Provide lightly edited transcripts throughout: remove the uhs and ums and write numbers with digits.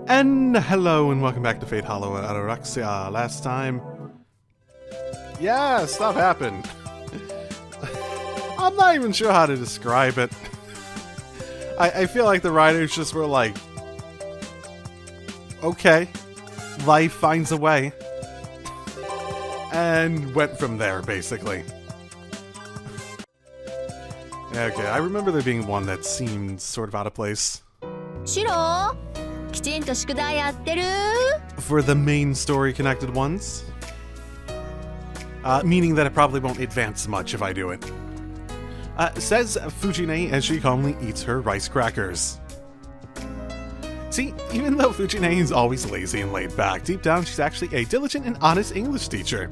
And hello and welcome back to Fate Hollow Ataraxia. Last time... Yeah, stuff happened. I'm not even sure how to describe it. I feel like the writers just were like, okay, life finds a way. And went from there, basically. Okay, I remember there being one that seemed sort of out of place. Shiro, きちんと宿題やってる? For the main story connected ones. Meaning that it probably won't advance much if I do it. Says Fujine as she calmly eats her rice crackers. See, even though Fujine is always lazy and laid back, deep down she's actually a diligent and honest English teacher.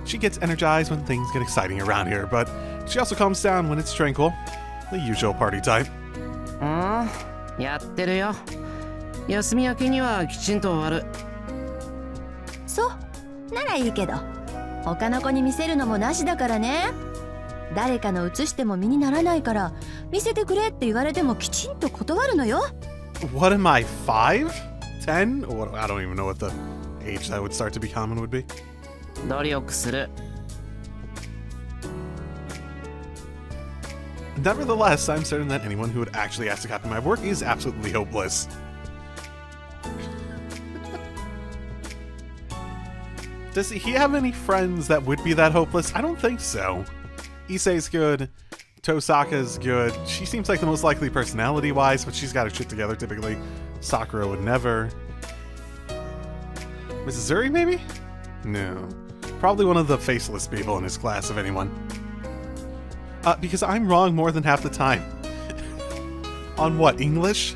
She gets energized when things get exciting around here, but she also calms down when it's tranquil. The usual party type. やってるよ。休み明けにはきちんと終わる。そう、ならいいけど、他の子に見せるのもなしだからね。誰かの写しても身にならないから、見せてくれって言われてもきちんと断るのよ。What am I, 5? 10? Or I don't even know what the age that would start to be common would be. 努力する。Nevertheless, I'm certain that anyone who would actually ask to copy my work is absolutely hopeless. Does he have any friends that would be that hopeless? I don't think so. Issei's good. Tosaka's good. She seems like the most likely personality-wise, but she's got her shit together typically. Sakura would never. Mrs. Zuri, maybe? No. Probably one of the faceless people in his class, if anyone. Because I'm wrong more than half the time. On what, English?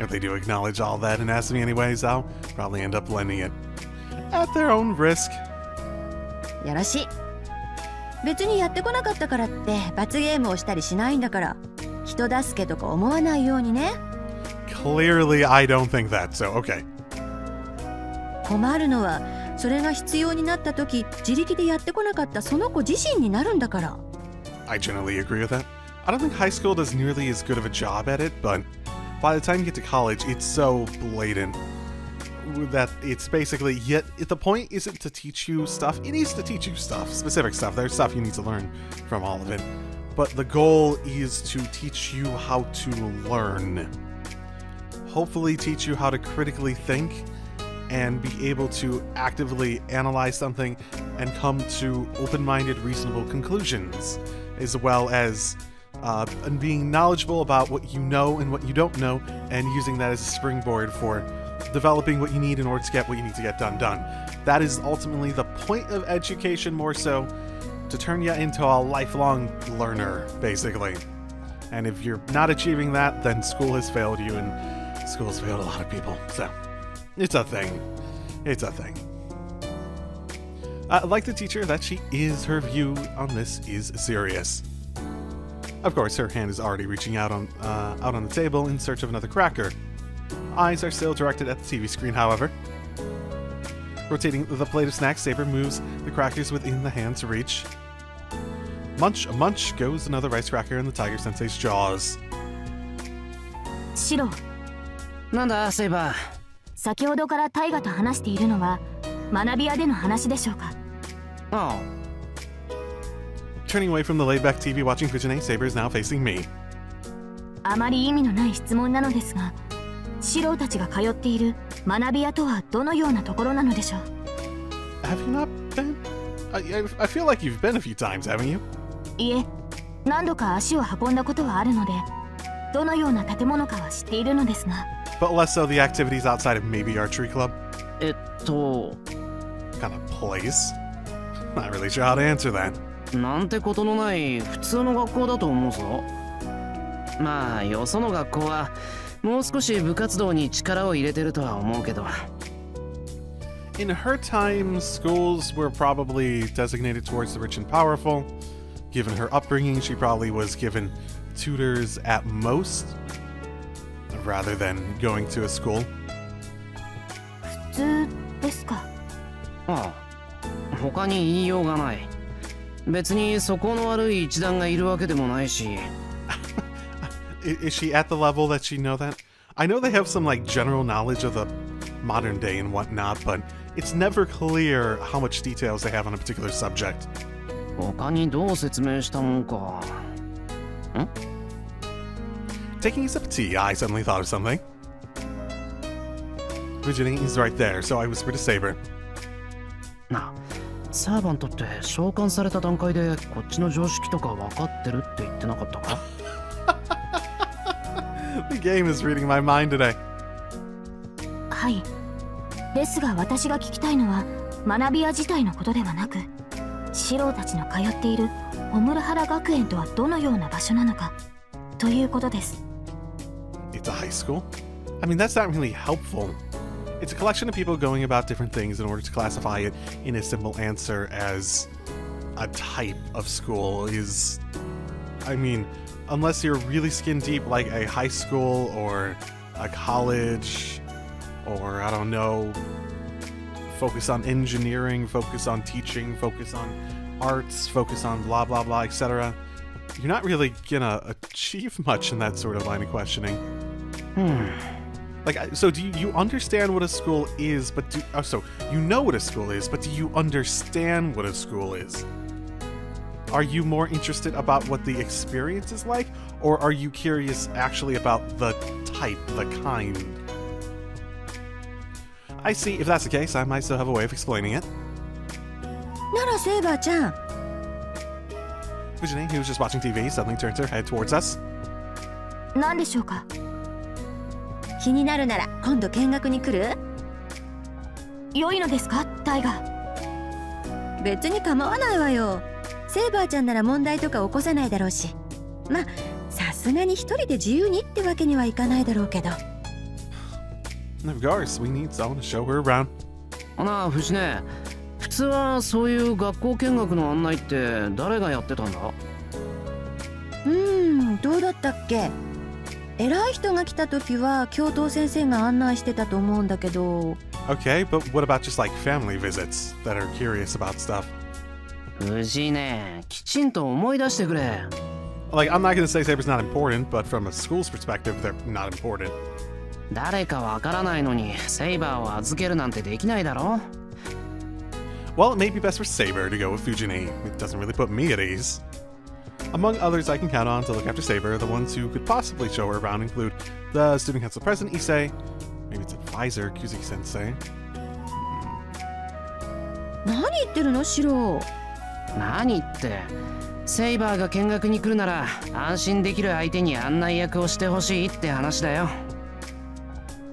If they do acknowledge all that and ask me anyways, I'll probably end up lending it. At their own risk. よろしい。別にやってこなかったからって罰ゲームをしたりしないんだから、人助けとか思わないようにね。Clearly, I don't think that, so okay. 困るのは、それが必要になった時、自力でやってこなかったその子自身になるんだから。I generally agree with that. I don't think high school does nearly as good of a job at it, but by the time you get to college, it's so blatant that it's basically, yet the point isn't to teach you stuff. It needs to teach you stuff, specific stuff. There's stuff you need to learn from all of it. But the goal is to teach you how to learn. Hopefully teach you how to critically think and be able to actively analyze something and come to open-minded, reasonable conclusions, as well as being knowledgeable about what you know and what you don't know, and using that as a springboard for developing what you need in order to get what you need to get done. That is ultimately the point of education, more so to turn you into a lifelong learner, basically. And if you're not achieving that, then school has failed you, and school has failed a lot of people. So, it's a thing. It's a thing. Like the teacher, that she is, her view on this is serious. Of course, her hand is already reaching out on the table in search of another cracker. Eyes are still directed at the TV screen, however. Rotating the plate of snacks, Saber moves the crackers within the hand's reach. Munch, munch goes another rice cracker in the Tiger Sensei's jaws. シロ、なんだ、セイバー。先ほどからタイガと話しているのは学び屋での話でしょうか。ああ。Turning away from the laid-back TV watching Fujine, Saber is now facing me. あまり意味のない質問なのですが、シロたちが通っている学び屋とはどのようなところなのでしょう。Have you not been? I feel like you've been a few times, haven't you? いえ、何度か足を運んだことはあるので、どのような建物かは知っているのですが。But less so the activities outside of maybe archery club? Kind of place? Not really sure how to answer that. なんてことのない普通の学校だと思うぞ。まあ、よその学校はもう少し部活動に力を入れてるとは思うけど。In her time, schools were probably designated towards the rich and powerful. Given her upbringing, she probably was given tutors at most, rather than going to a school. 普通ですか。ああ、他に言いようがない。別に素行の悪い一団がいるわけでもないし。Is she at the level that she'd know that? I know they have some like general knowledge of the modern day and whatnot, but it's never clear how much details they have on a particular subject. 他にどう説明したもんか。Taking a sip of tea, I suddenly thought of something. Fujini is right there, so I whispered to Saber. なあ、サーバントって召喚された段階でこっちの常識とか分かってるって言ってなかったか？ The game is reading my mind today. はい。ですが私が聞きたいのは学び屋自体のことではなく、シローたちの通っているオムラハラ学園とはどのような場所なのかということです。It's a high school? I mean, that's not really helpful. It's a collection of people going about different things in order to classify it in a simple answer as a type of school is... I mean, unless you're really skin deep like a high school or a college or, I don't know, focus on engineering, focus on teaching, focus on arts, focus on blah blah blah, etc. You're not really gonna achieve much in that sort of line of questioning. Like, so do you understand what a school is, but so you know what a school is, but do you understand what a school is? Are you more interested about what the experience is like, or are you curious actually about the type, the kind? I see. If that's the case, I might still have a way of explaining it. ならセイバーちゃん、 Fujini, who was just watching TV, suddenly turns her head towards us. 何でしょうか？気になるなら今度見学に来る？良いのですか、タイガ？別に構わないわよ。セイバーちゃんなら問題とか起こさないだろうし、まあさすがに一人で自由にってわけにはいかないだろうけど。Of course, we need someone to show her around. なあ、藤根。普通はそういう学校見学の案内って誰がやってたんだ？どうだったっけ？偉い人が来た時は教頭先生が案内してたと思うんだけど。Okay, but what about just like family visits that are curious about stuff? 藤根、きちんと思い出してくれ。Like, I'm not gonna say Saber's not important, but from a school's perspective, they're not important. 誰かわからないのにセイバーを預けるなんてできないだろ？ Well, it may be best for Saber to go with Fujini. It doesn't really put me at ease. Among others I can count on to look after Saber, the ones who could possibly show her around include the student council president, Issei, maybe its advisor, Kuzuki-sensei. 何言ってるのシロ？何ってセイバーが見学に来るなら安心できる相手に案内役をしてほしいって話だよ。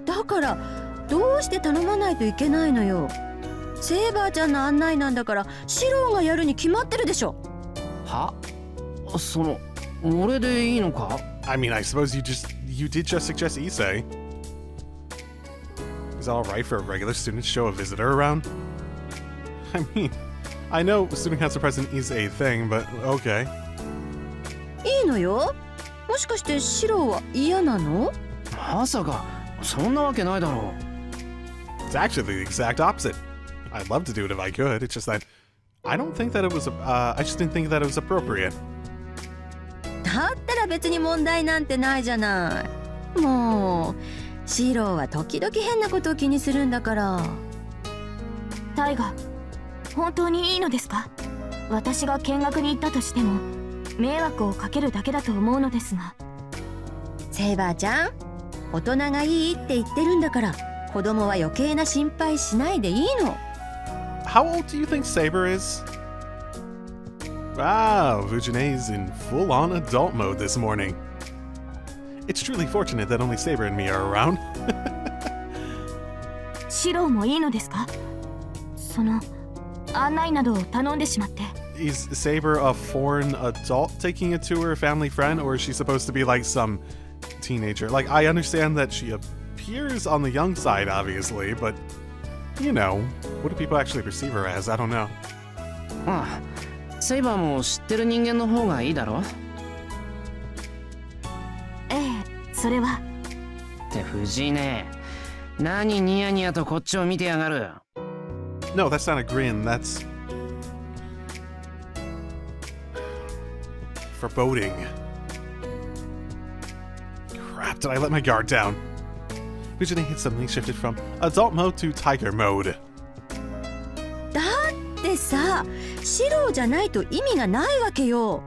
だからどうして頼まないといけないのよ。セイバーちゃんの案内なんだからシローがやるに決まってるでしょ。は？その俺でいいのか？ I mean, I suppose you did just suggest Issei. Is it alright for a regular student to show a visitor around? I mean, I know student council president is a thing, but okay. いいのよ。もしかしてシローは嫌なの？まさかそんなわけないだろう。 It's actually the exact opposite. I'd love to do it if I could. It's just that I don't think that it was. I just didn't think that it was appropriate. だったら別に問題なんてないじゃない。もうシローは時々変なことを気にするんだから。タイガ、本当にいいのですか？私が見学に行ったとしても迷惑をかけるだけだと思うのですが。セイバーちゃん、大人がいいって言ってるんだから子供は余計な心配しないでいいの。How old do you think Saber is? Wow, Fujine's in full-on adult mode this morning. It's truly fortunate that only Saber and me are around. シローもいいのですか？その案内などを頼んでしまって。Is Saber a foreign adult taking it to her family friend, or is she supposed to be like some teenager? Like, I understand that she appears on the young side, obviously, but you know, what do people actually perceive her as? I don't know. ああ、セイバーも知ってる人間の方がいいだろ？ええ、それは。って藤井ね、何ニヤニヤとこっちを見てやがる。No, that's not a grin. That's foreboding. Crap! Did I let my guard down? Fujine had suddenly shifted from adult mode to tiger mode. だってさ、白じゃないと意味がないわけよ。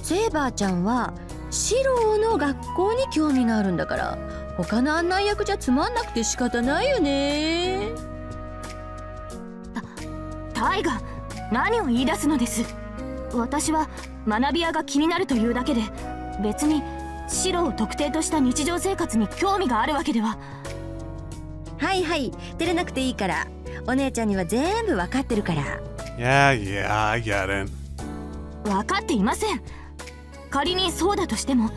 セイバーちゃんは白の学校に興味があるんだから、他の案内役じゃつまんなくて仕方ないよね。タイガ、何を言い出すのです。私は学び屋が気になるというだけで、別に白を特定とした日常生活に興味があるわけでは。はいはい、照れなくていいから。お姉ちゃんには全部わかってるから。Yeah, I get it. 分かっていません。仮にそうだとしても、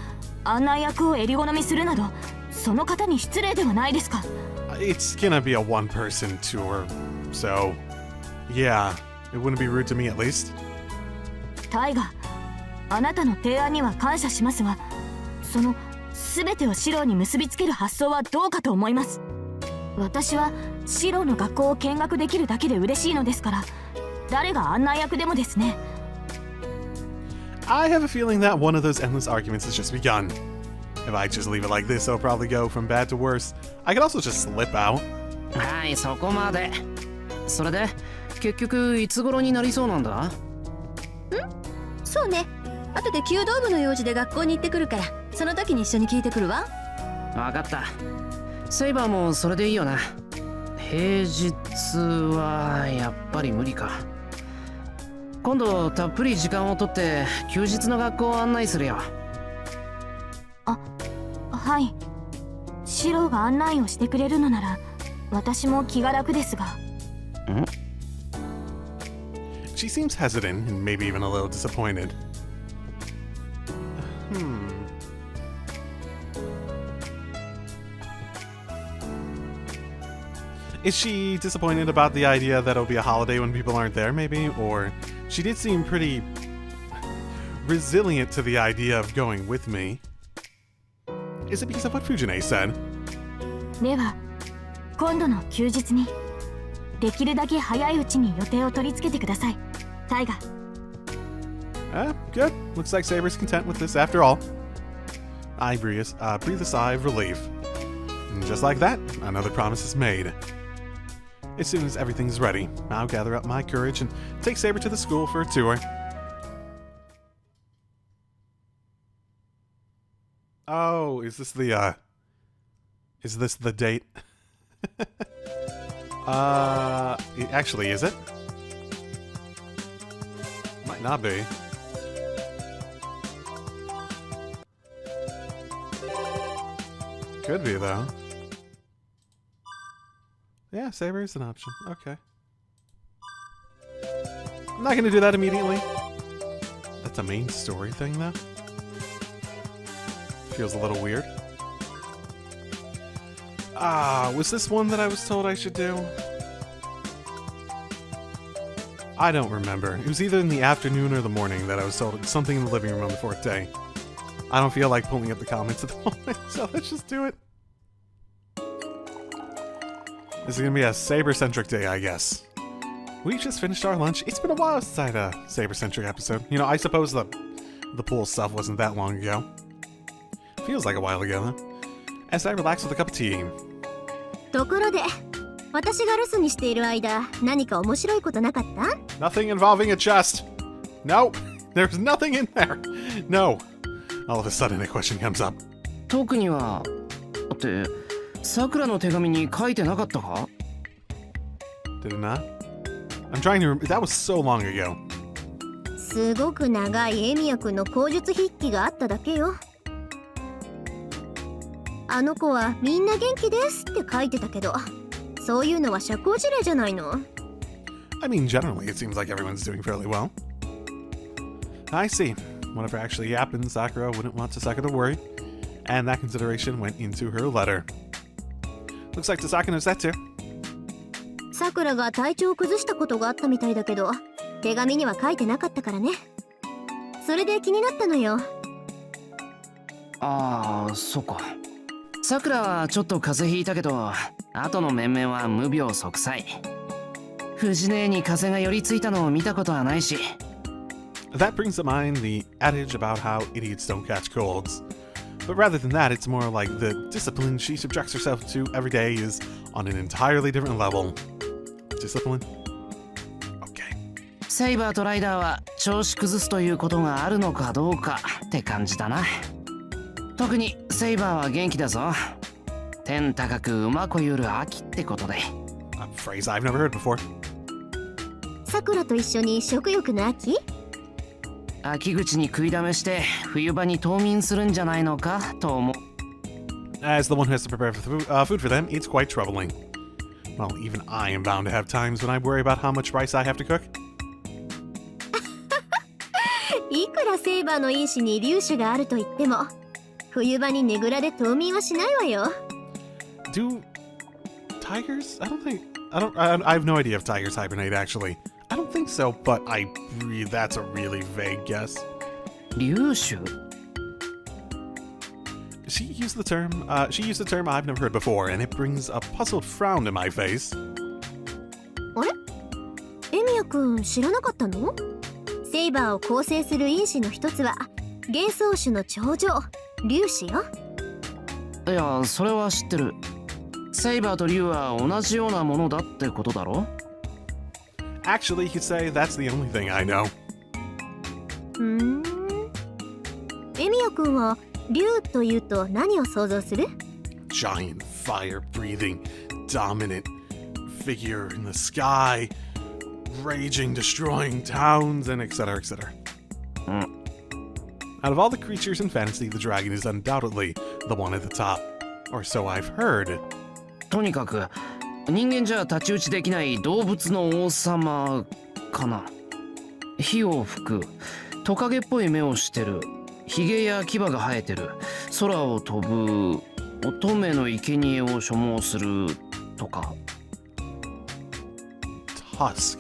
案内役を襟好みするなど、その方に失礼ではないですか。It's gonna be a one-person tour, so yeah, it wouldn't be rude to me at least. タイガ、あなたの提案には感謝しますが、その全てをシローに結びつける発想はどうかと思います。私はシローの学校を見学できるだけで嬉しいのですから、誰が案内役でもですね。I have a feeling that one of those endless arguments has just begun. If I just leave it like this, it'll probably go from bad to worse. I could also just slip out. はい、そこまで。それで結局いつ頃になりそうなんだ？そうね。後で弓道部の用事で学校に行ってくるから、その時に一緒に聞いてくるわ。わかった。セイバーもそれでいいよな。平日はやっぱり無理か。今度たっぷり時間をとって休日の学校を案内するよ。はい。シローが案内をしてくれるのなら、私も気が楽ですが。She seems hesitant and maybe even a little disappointed. Is she disappointed about the idea that it'll be a holiday when people aren't there, maybe? Or she did seem pretty resilient to the idea of going with me. Is it because of what Fujine said? では、今度の休日に、できるだけ早いうちに予定を取り付けてください、タイガ。Good. Looks like Saber's content with this after all. I breathe a sigh of relief. And just like that, another promise is made. As soon as everything's ready, I'll gather up my courage and take Saber to the school for a tour. Oh, is this the date? Actually, is it? Might not be. Could be, though. Yeah, Saber is an option. Okay. I'm not gonna do that immediately. That's a main story thing, though. Feels a little weird. Was this one that I was told I should do? I don't remember. It was either in the afternoon or the morning that I was told something in the living room on the fourth day. I don't feel like pulling up the comments at the moment, so let's just do it. This is gonna be a Saber-centric day, I guess. We just finished our lunch. It's been a while since I had a Saber-centric episode. You know, I suppose the pool stuff wasn't that long ago. Feels like a while ago, though. As I relax with a cup of tea. ところで、私が留守にしている間、何か面白いことなかった？ Nothing involving a chest. No, there's nothing in there. No. All of a sudden, a question comes up. 特にはってさくらの手紙に書いてなかったか？ Did it not? I'm trying to remember. That was so long ago. すごく長いエミヤ君の口述筆記があっただけよ。あの子はみんな元気ですって書いてたけど、そういうのは社交辞令じゃないの？ I mean, generally, it seems like everyone's doing fairly well. I see. Whatever actually happened, Sakura wouldn't want Tasaka to worry, and that consideration went into her letter. Looks like Tasaka knows that too. さくらが体調を崩したことがあったみたいだけど、手紙には書いてなかったからね。それで気になったのよ。ああ、そっか。さくらはちょっと風邪ひいたけど、後の面々は無病息災。藤姉に風邪が寄りついたのを見たことはないし。That brings to mind the adage about how idiots don't catch colds. But rather than that, it's more like the discipline she subjects herself to every day is on an entirely different level. Discipline? Okay. セイバーとライダーは調子崩すということがあるのかどうかって感じだな。特にセイバーは元気だぞ。天高く馬こゆる秋ってことで。A phrase I've never heard before. さくらと一緒に食欲の秋？秋口に食いだめして冬場に冬眠するんじゃないのかと思う。As the one who has to prepare food for them, it's quite troubling. Well, even I am bound to have times when I worry about how much rice I have to cook. いくらセイバーの因子に粒子があると言っても、冬場にねぐらで冬眠はしないわよ。Do tigers? I have no idea if tigers hibernate actually. I don't think so, but that's a really vague guess. 粒子 She used the term I've never heard before, and it brings a puzzled frown to my face. あれ？エミヤくん知らなかったの？セイバーを構成する因子の一つは幻想種の頂上、粒子よ。いや、それは知ってる。セイバーと竜は同じようなものだってことだろ？ Actually, you could say that's the only thing I know. エミヤくんは竜というと何を想像する？ Giant fire-breathing, dominant figure in the sky, raging, destroying towns, and etc., etc. Out of all the creatures in fantasy, the dragon is undoubtedly the one at the top. Or so I've heard. とにかく人間じゃ太刀打ちできない動物の王様かな。火を吹く、トカゲっぽい目をしてる、ヒゲや牙が生えてる、空を飛ぶ、乙女の生贄を所望するとか。Tusk.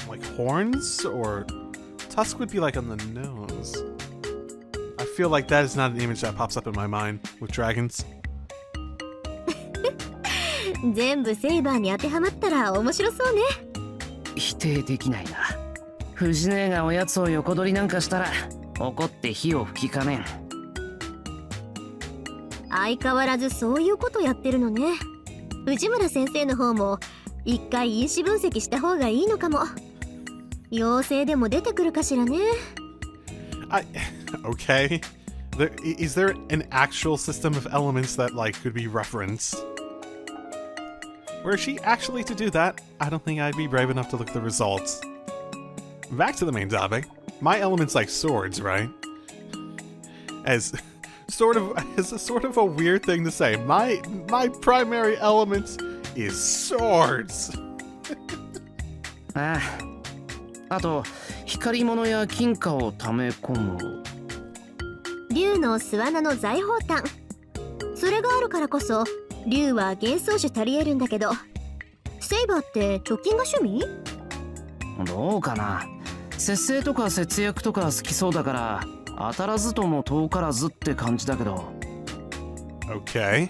Like horns? Or tusk would be like on the nose. I feel like that is not an image that pops up in my mind with dragons. 全部セイバーに当てはまったら面白そうね。否定できないな。藤姉がおやつを横取りなんかしたら怒って火を吹きかねん。相変わらずそういうことやってるのね。藤村先生の方も一回因子分析した方がいいのかも。妖精でも出てくるかしらね。Okay. Is there an actual system of elements that could be referenced? Were she actually to do that, I don't think I'd be brave enough to look at the results. Back to the main topic. My element's like swords, right? As sort of a weird thing to say. My primary element is swords. ああ。あと光り物や金貨を溜め込む。竜の巣穴の財宝炭。それがあるからこそ竜は幻想種足りえるんだけど、セイバーって貯金が趣味？どうかな。節制とか節約とか好きそうだから当たらずとも遠からずって感じだけど。 Okay.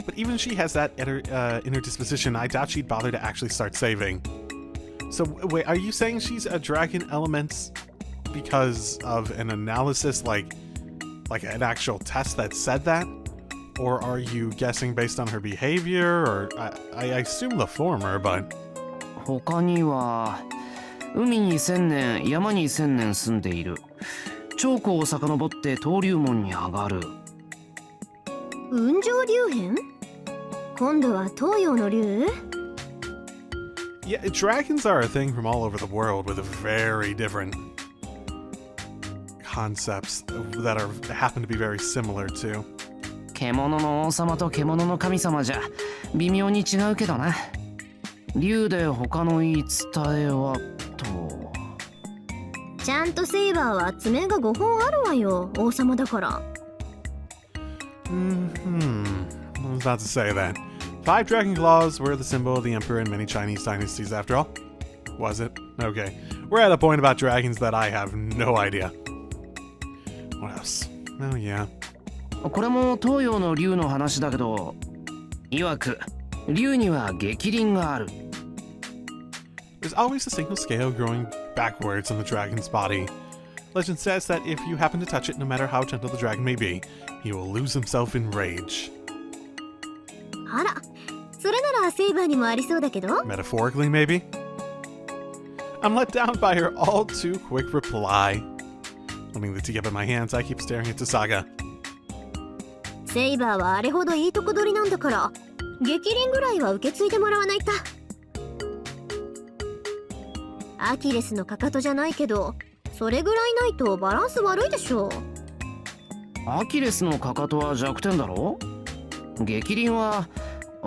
But even she has that inner disposition, I doubt she'd bother to actually start saving. So wait, are you saying she's a dragon element because of an analysis, like an actual test that said that? Or are you guessing based on her behavior? Or I assume the former, but... 他には海に1000年山に1000年住んでいる。長江を遡って登竜門に上がる。雲上竜変？今度は東洋の竜？ Yeah, dragons are a thing from all over the world with very different concepts that happen to be very similar too. 獣の王様と獣の神様じゃ微妙に違うけどな。竜で他の言い伝えはと。ちゃんとセイバーは爪が5本あるわよ。王様だから。I was about to say that. 5 dragon claws were the symbol of the emperor in many Chinese dynasties after all. Was it? Okay. We're at a point about dragons that I have no idea. What else? Oh yeah. これも東洋の竜の話だけど、曰く竜には激鱗がある。There's always a single scale growing backwards on the dragon's body. Legend says that if you happen to touch it, no matter how gentle the dragon may be, he will lose himself in rage. あら、それならセイバーにもありそうだけど。 Metaphorically, maybe? I'm let down by her all too quick reply. Holding the tea up in my hands, I keep staring at Saga. セイバーはあれほどいいとこ取りなんだから、激鱗ぐらいは受け継いでもらわないと。アキレスのかかとじゃないけど、それぐらいないとバランス悪いでしょ。アキレスのかかとは弱点だろ。激鱗は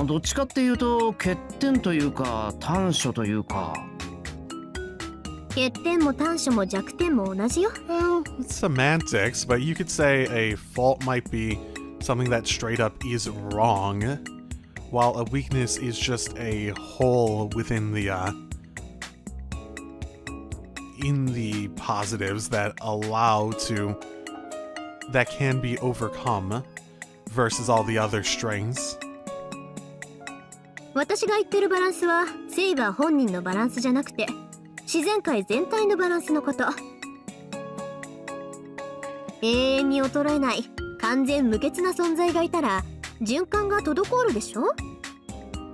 どっちかっていうと欠点というか短所というか。欠点も短所も弱点も同じよ。 Well, it's semantics, but you could say a fault might be something that straight up is wrong, while a weakness is just a hole within the in the positives that can be overcome versus all the other strengths. 私が言ってるバランスはセイバー本人のバランスじゃなくて自然界全体のバランスのこと。永遠に衰えない完全無欠な存在がいたら循環が滞るでしょ。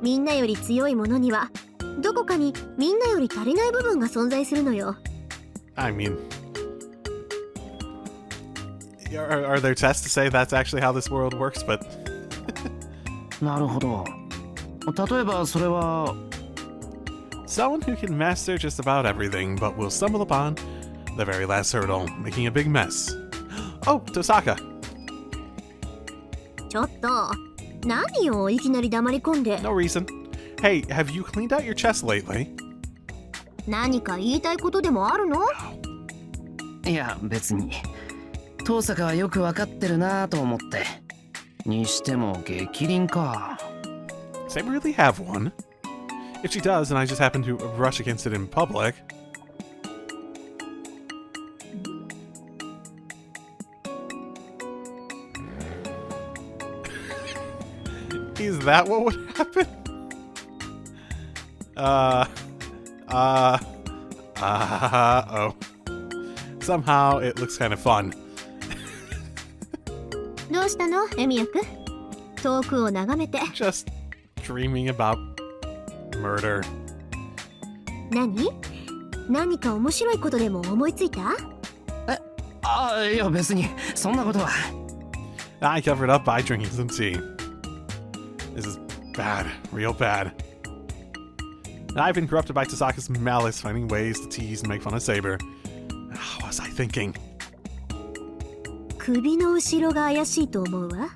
みんなより強いものにはどこかにみんなより足りない部分が存在するのよ。 I mean, are there tests to say that's actually how this world works? But なるほど。例えばそれは someone who can master just about everything, but will stumble upon the very last hurdle, making a big mess. Oh, Tosaka. ちょっと何よいきなり黙り込んで。 No reason. Hey, have you cleaned out your chest lately? 何か言いたいことでもあるの？いや別に遠坂はよくわかってるなと思って。にしても激鱗か。 Does Saber really have one? If she does, and I just happen to brush against it in public. Is that what would happen? Oh. Somehow it looks kind of fun. どうしたのエミヤくん。遠くを眺めて。 Just dreaming about murder. 何か面白いことでも思いついた？いや別にそんなことは。 I covered up by drinking some tea. This is bad, real bad. I've been corrupted by Tosaka's malice, finding ways to tease and make fun of Saber. What was I thinking? 首の後ろが怪しいと思うわ。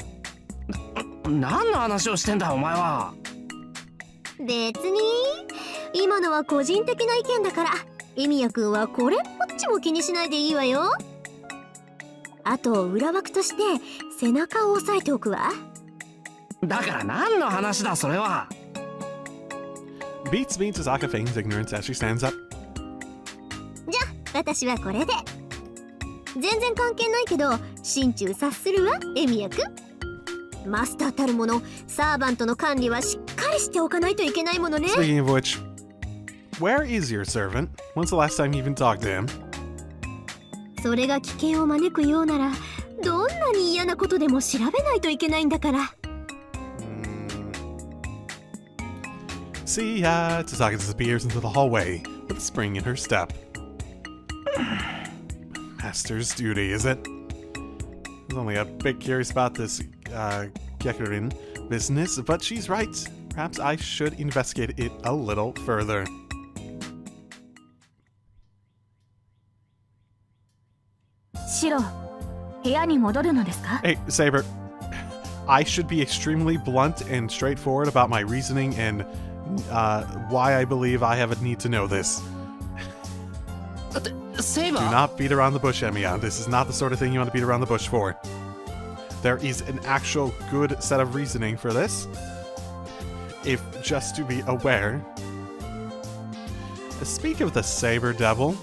何の話をしてんだお前は。別に今のは個人的な意見だからエミヤくんはこれっぽっちも気にしないでいいわよ。あと裏枠として背中を押さえておくわ。だから何の話だそれは。 Beats me, Tosaka feigns ignorance as she stands up. じゃあ私はこれで。全然関係ないけど心中察するわエミヤくん。マスターたるものサーバントの管理はしっかりしておかないといけないものね。 Speaking of which, where is your servant? When's the last time you even talked to him? それが危険を招くようならどんなに嫌なことでも調べないといけないんだから。See ya! Tosaka disappears into the hallway with a spring in her step. Master's duty, is it? I was only a bit curious about this Gekirin business, but she's right. Perhaps I should investigate it a little further. シロ、部屋に戻るのですか？ Hey, Saber. I should be extremely blunt and straightforward about my reasoning and why I believe I have a need to know this. セイバ Do ー not beat around the bush, Emiya. This is not the sort of thing you want to beat around the bush for. There is an actual good set of reasoning for this. If just to be aware. Speak of the Saber Devil.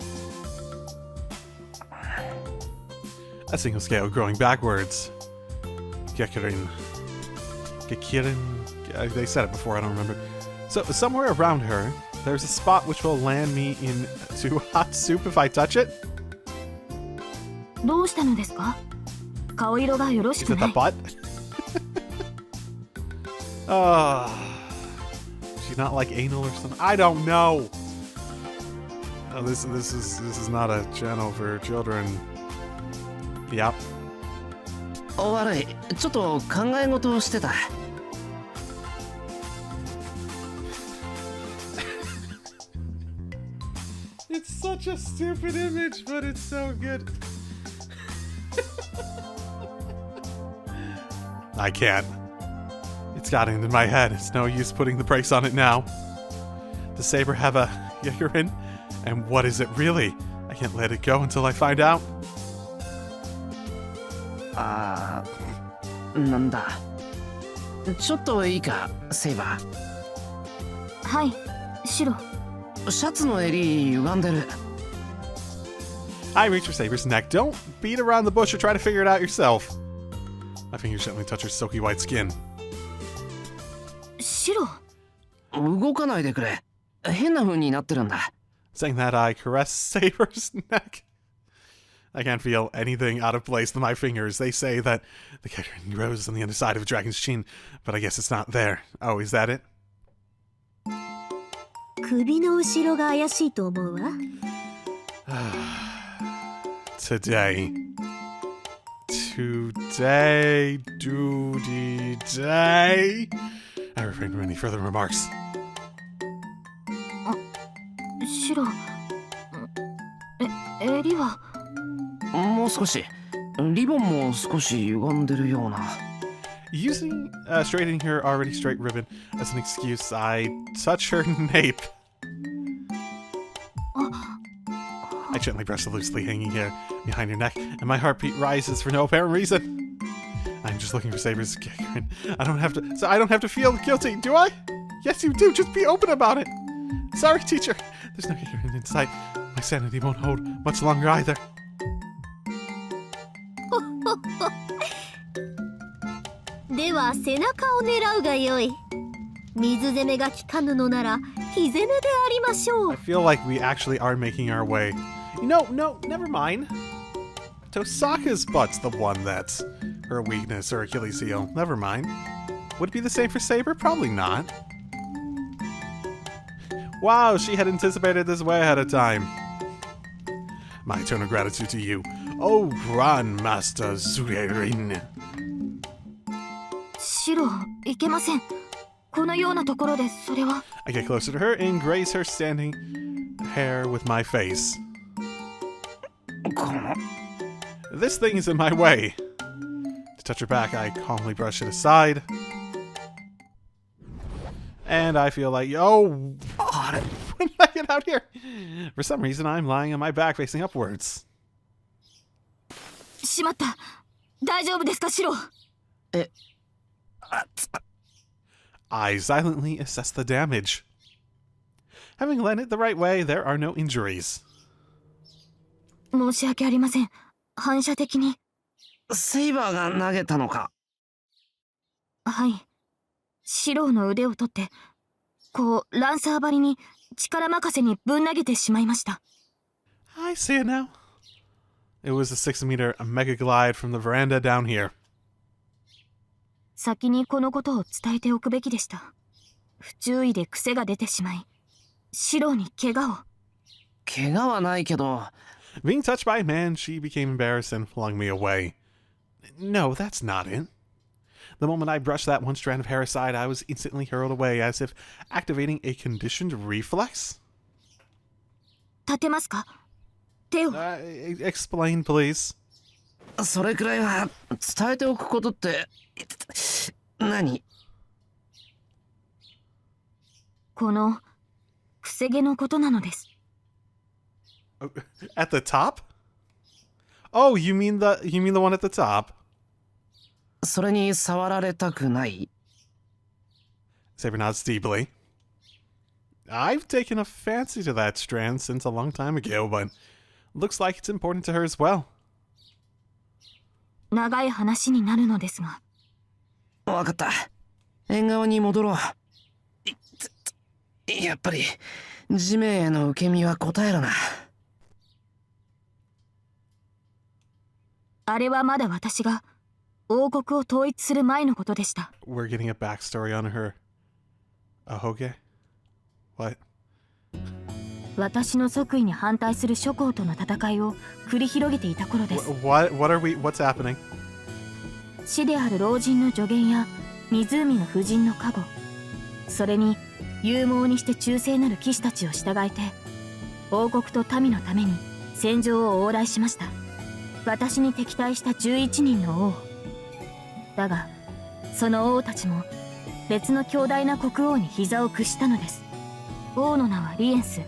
A single scale growing backwards. Gekirin. Gekirin? They said it before, I don't remember. So, somewhere around her, There's a spot which will land me into hot soup if I touch it. どうしたのですか？顔色がよろし Is く it な the い。 butt? Oh, she's not like anal or something. I don't know. Oh, this is not a channel for children. Yep. 悪い、ちょっと考え事をしてた。It's such a stupid image, but it's so good. I can't. It's gotten into my head. It's no use putting the brakes on it now. Does Saber have a Gekirin? And what is it really? I can't let it go until I find out. なんだ。ちょっといいか、セイバはい、シロ。ー。シャツの襟歪んでる。I reach for Saber's neck. Don't beat around the bush or try to figure it out yourself. My fingers gently touch her silky white skin. シロ。動かないでくれ。変な風になってるんだ。Saying that, I caress Saber's neck. I can't feel anything out of place with my fingers. They say that the Gekirin grows on the underside of a dragon's chin, but I guess it's not there. Oh, is that it? 首の後ろが怪しいと思うわ。Today. Today. Duty day. I refrain from any further remarks. シロ。襟は。もう少し。リボンも少し歪んでるような。Using straightening her already straight ribbon as an excuse, I touch her nape. I gently brush the loosely hanging hair behind her neck, and my heartbeat rises for no apparent reason. I'm just looking for Saber's Gekirin. I don't have to feel guilty, do I? Yes, you do. Just be open about it. Sorry, teacher. There's no Gekirin in sight. My sanity won't hold much longer either. では背中を狙うがよい。水攻めが効かぬのなら火攻めでありましょ I う。 feel like we actually are making our way. No, never mind. Tosaka's butt's the one that's her weakness or Achilles heel. Never mind. Would it be the same for Saber? Probably not. Wow, she had anticipated this way ahead of time. My eternal gratitude to you. Oh, Grandmaster Gekirin. シロ、いけません。このようなところでそれは。I get closer to her and graze her standing hair with my face. この This thing is in my way. To touch her back, I calmly brush it aside. And I feel like, when did I get out here? For some reason, I'm lying on my back facing upwards. しまった。大丈夫ですか、シロ。I silently assess the damage. Having landed the right way, there are no injuries. 申し訳ありません。反射的に。セイバーが投げたのか。はい。シロの腕を取って、こう、ランサー張りに力任せにぶん投げてしまいました。I see it now. It was a 6-meter mega glide from the veranda down here. 先にこのことを伝えておくべきでした。不注意で癖が出てしまい、シロに怪我を。怪我はないけど。Being touched by a man, she became embarrassed and flung me away. No, that's not it. The moment I brushed that one strand of hair aside, I was instantly hurled away as if activating a conditioned reflex? 立てますか？手を。Explain, please. それくらいは伝えておくことって、何？この、くせ毛のことなのです。At the top? Oh, you mean the one at the top? それに触られたくない？ Saber nods deeply. I've taken a fancy to that strand since a long time ago, but looks like it's important to her as well. 長い話になるのですが。わかった。縁側に戻ろう。やっぱり地面への受け身は答えろな。あれはまだ私が王国を統一する前のことでした。 We're getting a backstory on her. A Hoge? What? 私の即位に反対する諸侯との戦いを繰り広げていた頃です。 What are we? What's happening? 死である老人の助言や湖の婦人の加護、それに勇猛にして忠誠なる騎士たちを従えて王国と民のために戦場を往来しました。私に敵対した11人の王だが、その王たちも別の強大な国王に膝を屈したのです。王の名はリエンス、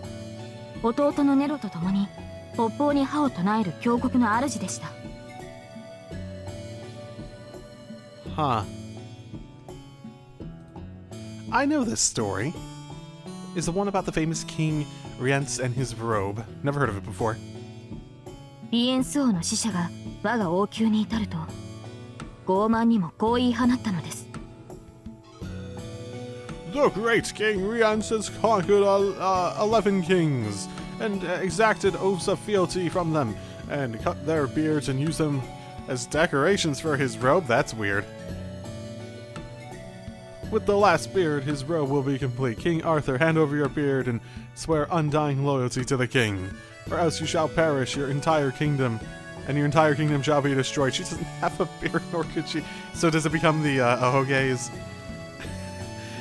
弟のネロと共に北方に歯を唱える強国の主でした。 Huh. I know this story. Is the one about the famous King Rience and his robe. Never heard of it before. リエンス王の使者が我が王宮に至ると傲慢にもこう言い放ったのです。 The great King Rience has conquered 11 kings and exacted oaths of fealty from them and cut their beards and used them as decorations for his robe. That's weird. With the last beard, his robe will be complete. King Arthur, hand over your beard and swear undying loyalty to the king, or else you shall perish your entire kingdom, and your entire kingdom shall be destroyed. She doesn't have a beard, nor could she. So does it become the Ahoge's?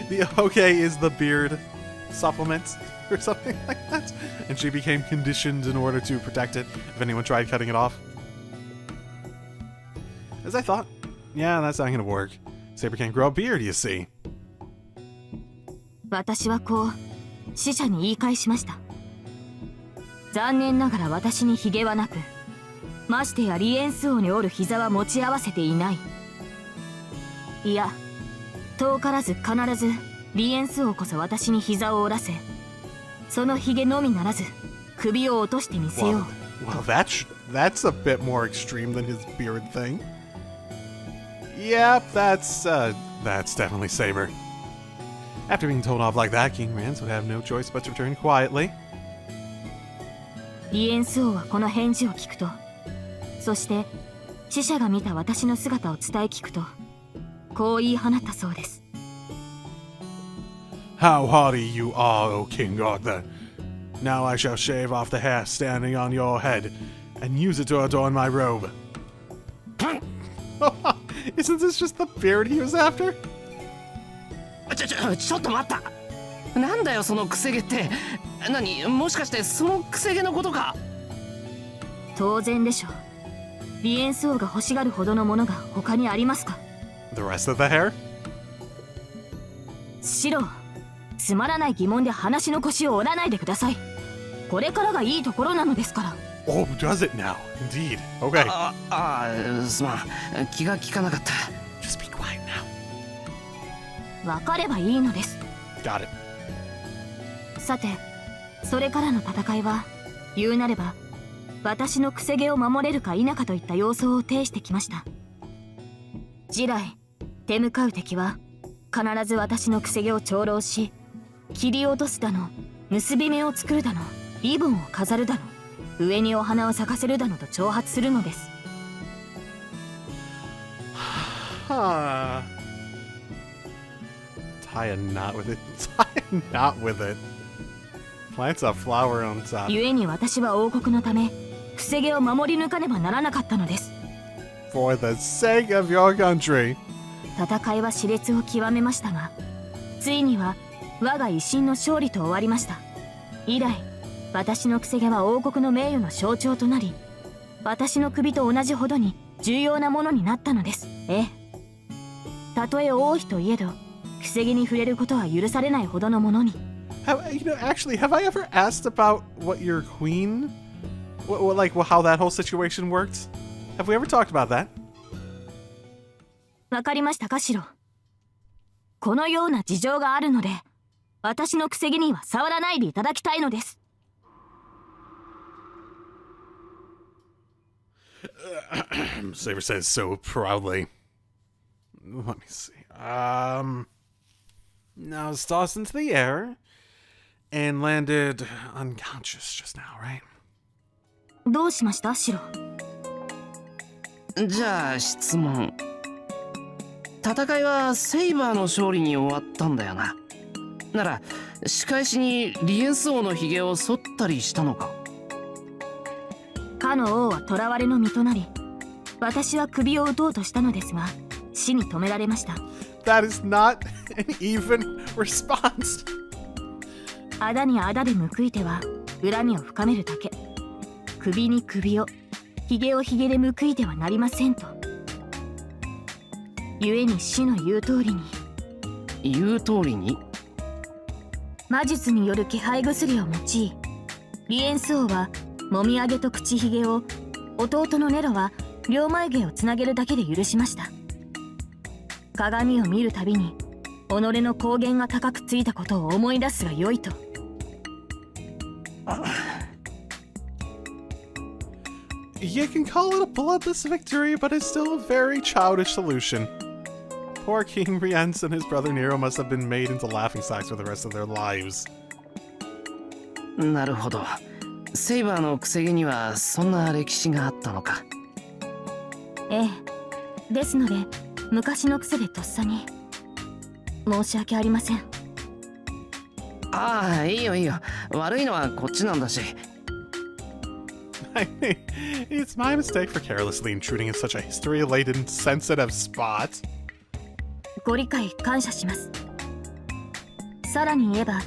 The Ahoge is the beard supplement or something like that, and she became conditioned in order to protect it if anyone tried cutting it off. As I thought. Yeah, that's not gonna work. Saber can't grow a beard, you see. 私はこう使者に言い返しました。残念ながら私にヒゲはなく、ましてやリエンス王におる膝は持ち合わせていない。いや、遠からず必ずリエンス王こそ私に膝を折らせ、そのヒゲのみならず首を落としてみせよう。 Well, that's a bit more extreme than his beard thing. Yep, that's definitely Saber. After being told off like that, King Rience would have no choice but to return quietly. リエンス王はこの返事を聞くと、そして使者が見た私の姿を伝え聞くと、こう言い放ったそうです。 How haughty you are, O King Arthur. Now I shall shave off the hair standing on your head and use it to adorn my robe. Isn't this just the beard he was after? ちょっと待った。なんだよそのくせ毛って。何、もしかしてそのくせ毛のことか。当然でしょう。リエンス王が欲しがるほどのものが他にありますか。 The rest of the hair? シロ、つまらない疑問で話の腰を折らないでください。これからがいいところなのですから。 Oh, does it now? Indeed. Okay. すまん、気が利かなかった。 Just be quiet now. 分かればいいのです。 Got it. さて、それからの戦いは言うなれば私のくせ毛を守れるか否かといった様相を呈してきました。次来手向かう敵は必ず私のくせ毛を長老し、切り落とすだの、結び目を作るだの、リボンを飾るだの、上にお花を咲かせるだのと挑発するのです。Huh. Tie a knot with it. Tie a knot with it. Plants a flower on top. 故に私は王国のためくせ毛を守り抜かねばならなかったのです。 For the sake of your country. 戦いは熾烈を極めましたが、ついには我が威信の勝利と終わりました。以来私のくせ毛は王国の名誉の象徴となり、私の首と同じほどに重要なものになったのです。ええ、たとえ王妃といえどくせ毛に触れることは許されないほどのものに。 Actually, have I ever asked about what your queen, how that whole situation worked? Have we ever talked about that? わかりましたか、シロ。このような事情があるので、私のくせ毛には触らないでいただきたいのです。Saber says so proudly. Let me see. Now it's tossed into the air. and landed unconscious just now, right? どうしましたシロ？じゃあ質問。戦いはセイバーの勝利に終わったんだよな。なら仕返しにリエンス王のひげを剃ったりしたのか？かの王は囚われの身となり、私は首を撃とうとしたのですが死に止められました。 That is not an even response. あだにあだで報いては恨みを深めるだけ。首に首を、ひげをひげで報いてはなりませんと。故に死の言う通りに。言う通りに？魔術による気配薬を用い、リエンス王はもみあげと口ひげを、弟のネロは両眉毛をつなげるだけで許しました。鏡を見るたびに己の光源が高くついたことを思い出すがよいと。You can call it a bloodless victory, but it's still a very childish solution. Poor King Rience and his brother Nero must have been made into laughingstocks for the rest of their lives. なるほど。セイバーのくせ毛にはそんな歴史があったのか。ええ。ですので昔の癖でとっさに。申し訳ありません。ああ、いいよいいよ。悪いのはこっちなんだし。I mean, it's my mistake for carelessly intruding in such a history-laden, sensitive spot. ご理解感謝します。さらに言えば、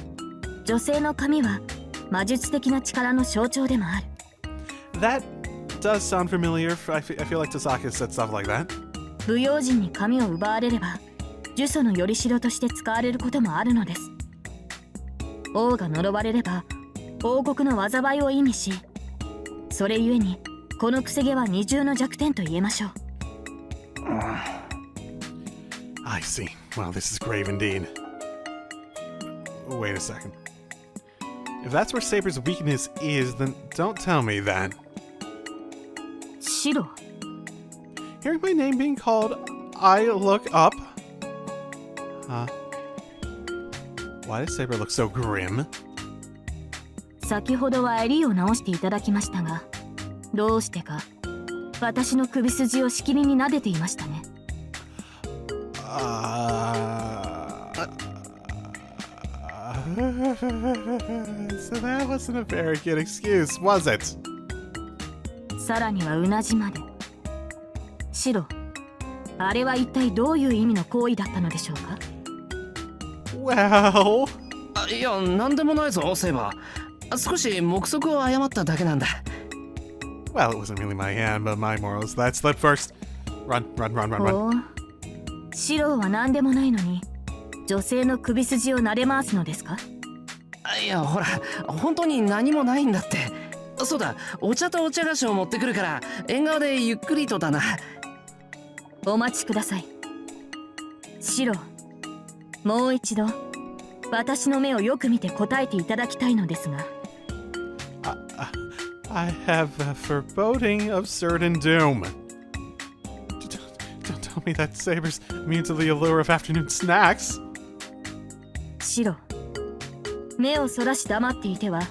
女性の髪は魔術的な力の象徴でもある。That does sound familiar. I feel like Tasaka said stuff like that. 不用心に髪を奪われれば、呪詛のよりしろとして使われることもあるのです。王が呪われれば、王国の災いを意味し、それゆえにこのくせ毛は二重の弱点と言えましょう。I see. Well, this is grave indeed. Wait a second. If that's where Saber's weakness is, then don't tell me that. シロ、 Hearing my name being called, I look up. Huh? Why does Saber look so grim? 先ほどは襟を直していただきましたが、どうしてか私の首筋をしきりに撫でていましたね。So that wasn't a very good excuse, was it? さらにはうなじまで。シロ、あれは一体どういう意味の行為だったのでしょうか？ Well... いや、なんでもないぞ、セイバー。少し目測を誤っただけなんだ。Well, it wasn't really my hand, but my morals. That slip first. Run, run, run, run, run. ほう、シロは何でもないのに女性の首筋を撫で回すのですか？いや、ほら、本当に何もないんだって。そうだ、お茶とお茶菓子を持ってくるから縁側でゆっくりとだな。お待ちください。シロ、もう一度私の目をよく見て答えていただきたいのですが。I have a foreboding of certain doom. Don't tell me that Saber's immune to the allure of afternoon snacks. シロ、目をそらし黙っていては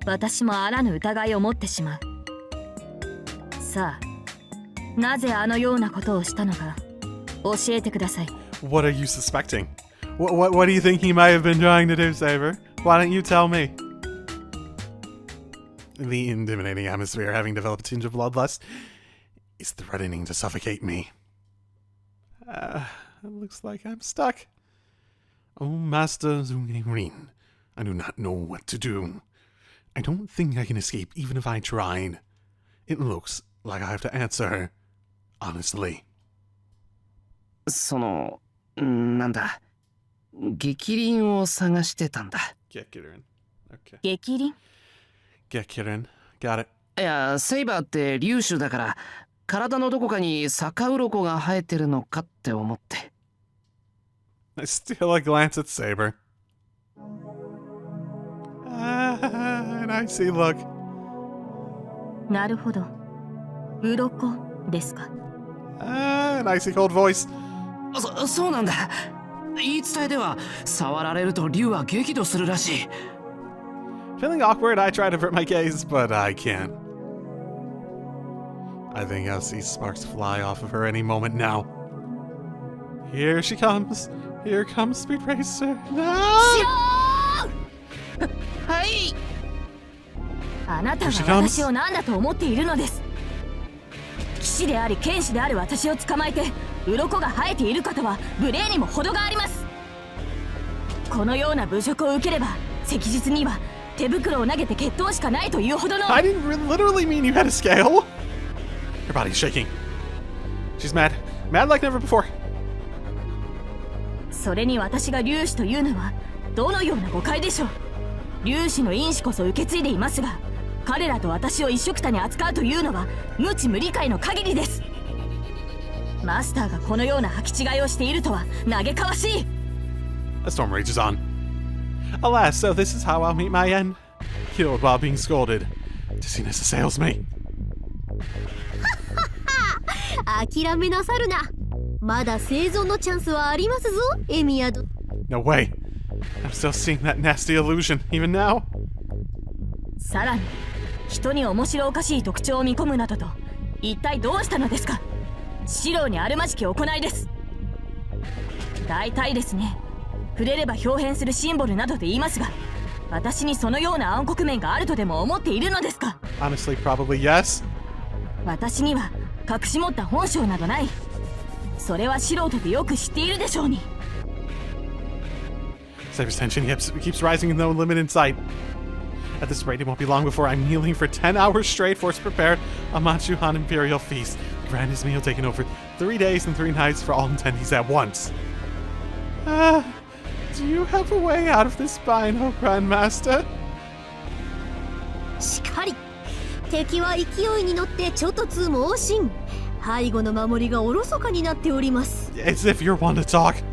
私もあらぬ疑いを持ってしまう。さあ、なぜあのようなことをしたのか教えてください。 What are you suspecting? What do you think he might have been trying to do, Saber? Why don't you tell me? The intimidating atmosphere, having developed a tinge of bloodlust, is threatening to suffocate me. It looks like I'm stuck. Oh, Master Gekirin, I do not know what to do. I don't think I can escape even if I tried. It looks like I have to answer her, honestly. なんだ、激鱗を探してたんだ。Gekirin. Okay. 激鱗？ Gekirin. Got it. いや、セイバーって竜種だから体のどこかに逆鱗が生えてるのかって思って。I steal a glance at Saber. An icy look. なるほど。鱗ですか。An icy cold voice. そうなんだ。言い伝えでは触られると竜は激怒するらしい。Feeling awkward, I try to avert my gaze, but I can't. I think I'll see sparks fly off of her any moment now. Here she comes. Here comes Speed Racer. No! はい。あなたが私を何だと思っているのです。騎士であり剣士である私を捕まえて鱗が生えている方は無礼にも程があります。このような侮辱を受ければ昔日には手袋を投げて決闘しかないというほどの。 I didn't literally mean you had a scale. Her body's shaking. She's mad. Mad like never before. それに私が粒子というのはどのような誤解でしょう。粒子の因子こそ受け継いでいますが、彼らと私を一緒くたに扱うというのは無知無理解の限りです。マスターがこのような履き違いをしているとは嘆かわしい。 A storm rages on. Alas, so this is how I'll meet my end. Killed while being scolded. Dizziness assails me. 諦めなさるな。まだ生存のチャンスはありますぞ、エミヤ殿。 No way. I'm still seeing that nasty illusion, even now. さらに人に面白おかしい特徴を見込むなどと一体どうしたのですか。四郎にあるまじき行いです。大体ですね、触れれば表変するシンボルなどで言いますが、私にそのような暗黒面があるとでも思っているのですか。 Honestly, probably yes. 私には隠し持った本性などない。それは素人でよく知っているでしょうに。 Saber's tension keeps rising with no limit in sight. At this rate, it won't be long before I'm kneeling for 10 hours straight for prepared a Manchuhan Imperial feast. The grandest meal taken over 3 days and 3 nights for all attendees at once. Do you have a way out of this bind, oh Grandmaster? しかり敵は勢いに乗ってちょっとつ猛進。背後の守りがおろそかになっております。 As if you're one to talk.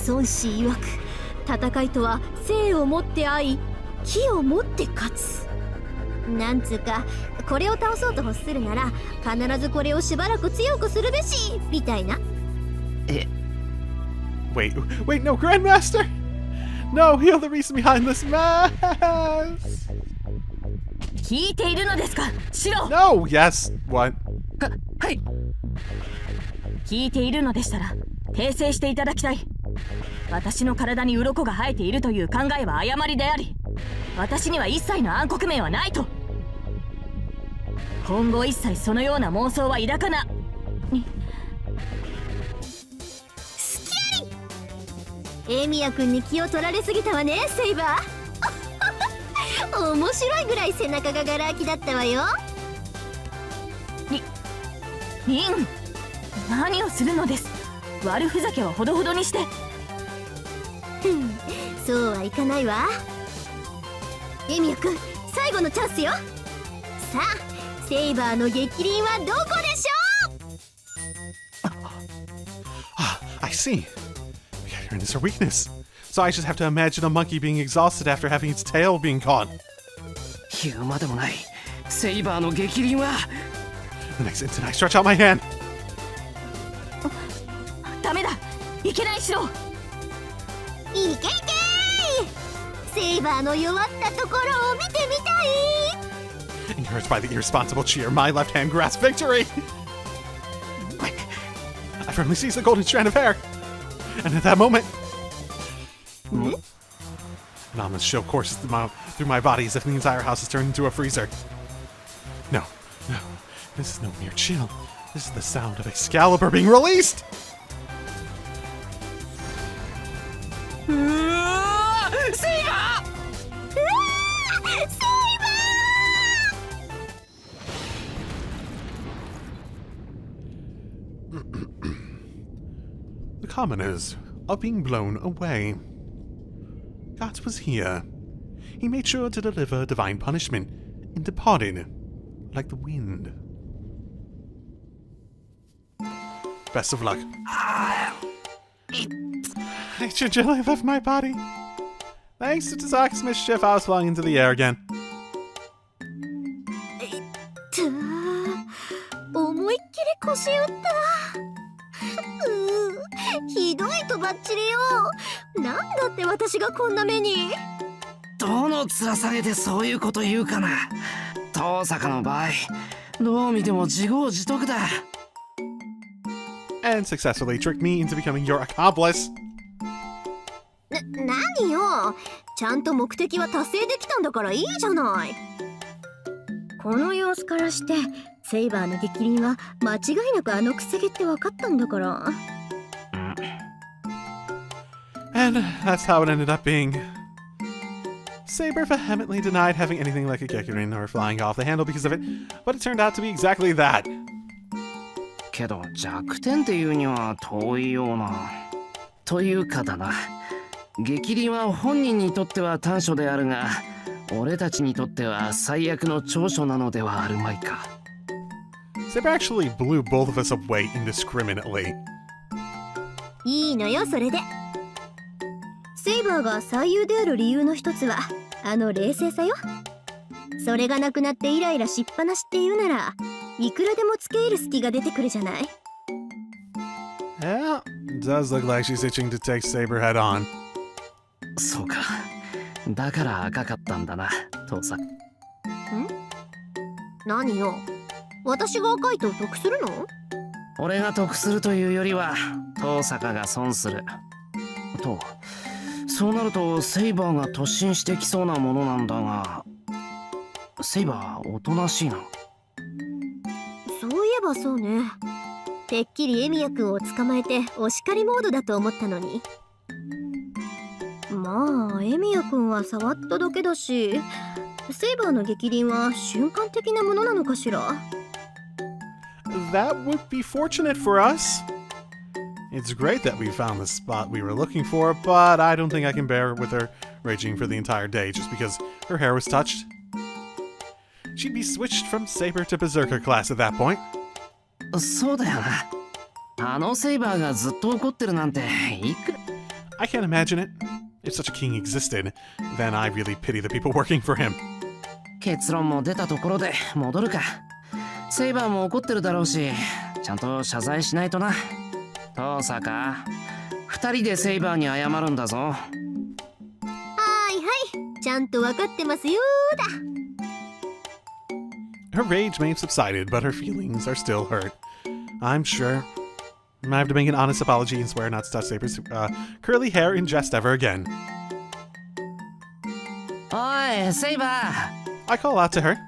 孫子曰く、戦いとは生をもって愛、木をもって勝つ。なんつうか、これを倒そうと欲するなら必ずこれをしばらく強くするべしみたいな。え、 Wait, no, Grandmaster! No, you're the reason behind this mess! 聞いているのですか、シロ。 No, yes, what? はい。聞いているのでしたら訂正していただきたい。私の体に鱗が生えているという考えは誤りであり、私には一切の暗黒面はないと。今後一切そのような妄想は抱かな。エミヤ君に気を取られすぎたわね、セイバー。面白いぐらい背中がガラ空きだったわよ。リン、何をするのです。悪ふざけはほどほどにして。そうはいかないわ。エミヤ君、最後のチャンスよ。さあ、セイバーの激鱗はどこでしょう。 I see. Gekirin is her weakness. So I just have to imagine a monkey being exhausted after having its tail being caught. 言うまでもない。セイバーの激鱗は。 The next instant, I stretch out my hand. ダメだ、いけないシロ。いけいけー。セイバーの弱ったところを見てみたい。 Encouraged by the irresponsible cheer, my left hand grasps victory. I firmly seize the golden strand of hair. And at that moment, an ominous chill courses through my body as if the entire house has turned into a freezer. No, this is no mere chill. This is the sound of Excalibur being released! うわー、セイバー。セイバー。 The commoners are being blown away. God was here. He made sure to deliver divine punishment and departed like the wind. Best of luck. Nature gently left my body. Thanks to Tazak's mischief, I was flung into the air again. 思いっきり腰打った。ひどいとばっちりよ。なんだって私がこんな目に。どの面下げでそういうこと言うかな。遠坂の場合どう見ても自業自得だ。 And successfully tricked me into becoming your accomplice. 何よ、ちゃんと目的は達成できたんだからいいじゃない。この様子からしてセイバーの激鱗は間違いなくあのくせ毛って分かったんだから。And that's how it ended up being. Saber vehemently denied having anything like a Gekirin or flying off the handle because of it, but it turned out to be exactly that. けど弱点っていうには遠いような。というかだな、激鱗は本人にとっては短所であるが、俺たちにとっては最悪の長所なのではあるまいか。 Saber actually blew both of us away indiscriminately. いいのよそれで。セイバーが最優である理由の一つはあの冷静さよ。それがなくなってイライラしっぱなしっていうならいくらでも付け入る隙が出てくるじゃない。 Yeah, does look like she's itching to take Saber head on. そうか、だから赤かったんだな、父さん。何よ、私が赤いと得するの？俺が得するというよりは遠坂が損すると。そうなるとセイバーが突進してきそうなものなんだが、セイバーおとなしいな。そういえばそうね。てっきりエミヤくんを捕まえてお叱りモードだと思ったのに。まあエミヤくんは触っただけだし、セイバーの激鱗は瞬間的なものなのかしら。 That would be fortunate for us. It's great that we found the spot we were looking for, but I don't think I can bear with her raging for the entire day just because her hair was touched. She'd be switched from Saber to Berserker class at that point. そうだよな。あのセイバーがずっと怒ってるなんていくら。 I can't imagine it. If such a king existed, then I really pity the people working for him. 結論も出たところで戻るか。セイバーも怒ってるだろうし、ちゃんと謝罪しないとな。遠坂、二人でセイバーに謝るんだぞ。はいはい、ちゃんと分かってますよーだ。 Her rage may have subsided, but her feelings are still hurt. I'm sure. I have to make an honest apology and swear not to touch Saber's curly hair in jest ever again. おい、セイバー。 I call out to her.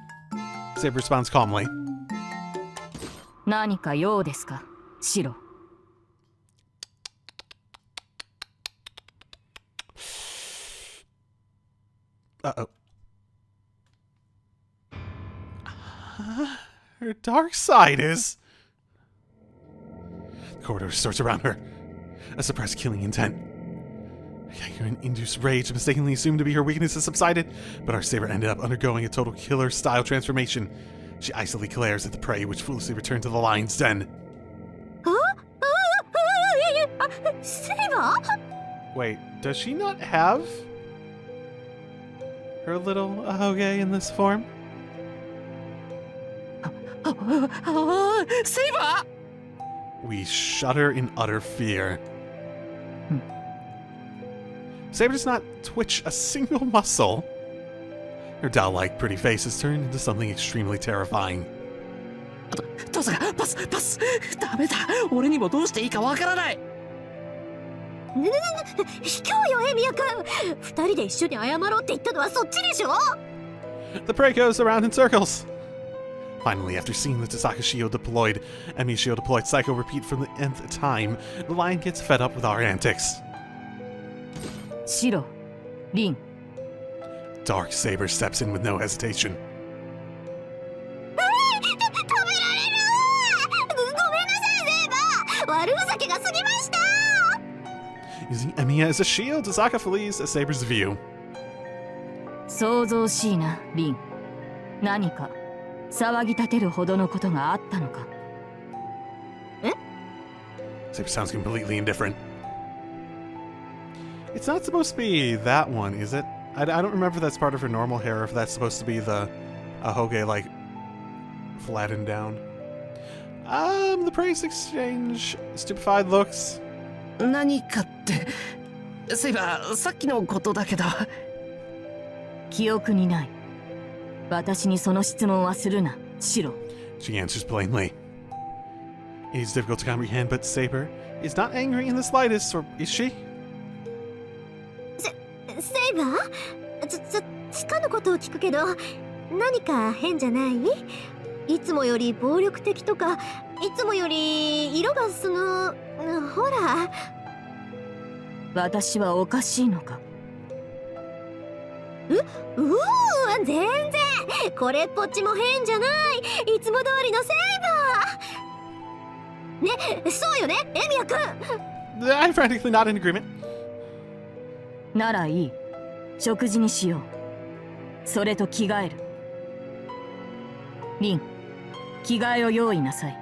Saber responds calmly. 何か用ですか、シロ。Uh-oh. Her dark side is... The corridor starts around her. A suppressed killing intent. Gekirin-induced rage mistakenly assumed to be her weakness has subsided, but our Saber ended up undergoing a total killer-style transformation. She icily glares at the prey, which foolishly returned to the lion's den. セイバー？ Wait, does she not have her little ahoge in this form? セイバー。 We shudder in utter fear. Saber does not twitch a single muscle. Her doll-like pretty face has turned into something extremely terrifying. 父さん、パス。ダメだ。俺にもどうしていいかわからない。卑怯よエミヤくん。二人で一緒に謝ろうって言ったのはそっちでしょ。 The prey goes around in circles. Finally, after seeing the Tasaka shield deployed, Emi's shield deployed Psycho repeat for the nth time, the lion gets fed up with our antics. シロ、リン。 Dark Saber steps in with no hesitation. 止められる。ごめんなさいセイバー。悪ふざけが過ぎました。 Using Emiya as a shield, Tasaka flees Saber's view. 想像しいな、リン。何か騒ぎ立てるほどのことがあったのか。Saber sounds completely indifferent. It's not supposed to be that one, is it? I don't remember if that's part of her normal hair or if that's supposed to be the ahoge, like, flattened down. The praise exchange stupefied looks. 何かって、セイバー、さっきのことだけど。記憶にない。私にその質問はするな、シロ。 She answers plainly. It is difficult to comprehend, but Saber is not angry in the slightest, or is she? セイバーつかぬことを聞くけど、何か変じゃない？いつもより暴力的とか、いつもより色がほら。私はおかしいのか？全然これっぽっちも変じゃない。いつも通りのセイバーね。そうよね、エミヤくん。I'm practically not in agreement. ならいい。食事にしよう。それと着替える。リン、着替えを用意なさい。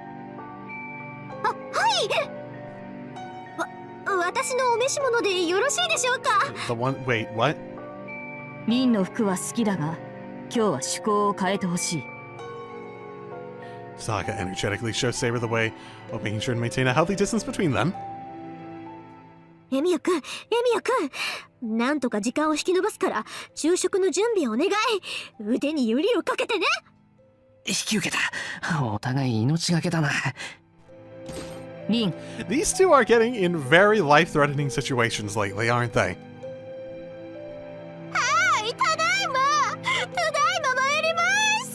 私のお召し物でよろしいでしょうか？ The one. Wait, what? リンの服は好きだが、今日は趣向を変えてほしい。Saga energetically shows Saber the way, while making sure to maintain a healthy distance between them. エミヤくん、なんとか時間を引き延ばすから昼食の準備をお願い。腕によりをかけてね。引き受けた。お互い命がけだな。リン、 These two are getting in very life-threatening situations lately, aren't they? はい、ただいま参ります。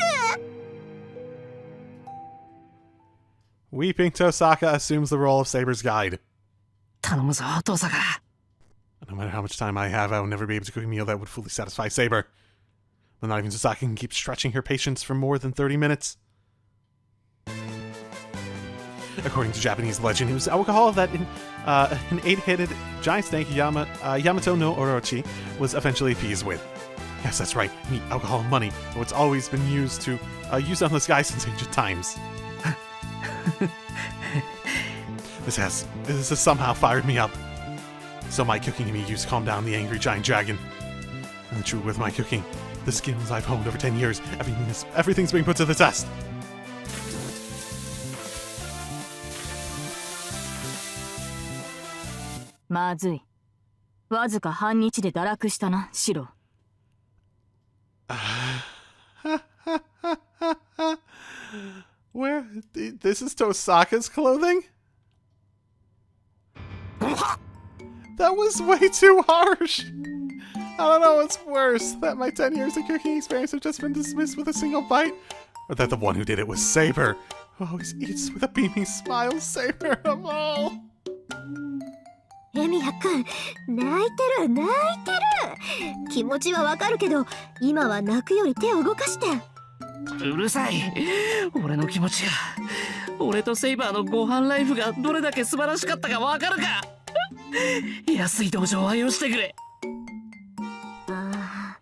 Weeping Tosaka assumes the role of Saber's guide. 頼むぞ、遠坂。No matter how much time I have, I will never be able to cook a meal that would fully satisfy Saber. But not even Tosaka can keep stretching her patience for more than 30 minutes. According to Japanese legend, it was alcohol that an 8-headed giant snake Yamato no Orochi was eventually appeased with. Yes, that's right, meat, alcohol, and money. What's always been used to use on this guy since ancient times. This has somehow fired me up. So my cooking can be used to calm down the angry giant dragon. And the truth with my cooking, the skills I've honed over 10 years, everything's being put to the test. まずい。わずか半日で堕落したな、シロ。Where? This is Tosaka's clothing? That was way too harsh. I don't know what's worse, that my 10 years of cooking experience have just been dismissed with a single bite, or that the one who did it was Saber, who always eats with a beaming smile. Saber of all. エミヤくん、泣いてる。気持ちはわかるけど、今は泣くより手を動かして。うるさい。俺の気持ちが。俺とセイバーのご飯ライフがどれだけ素晴らしかったかわかるか。安い同情を愛用してくれ。ああ、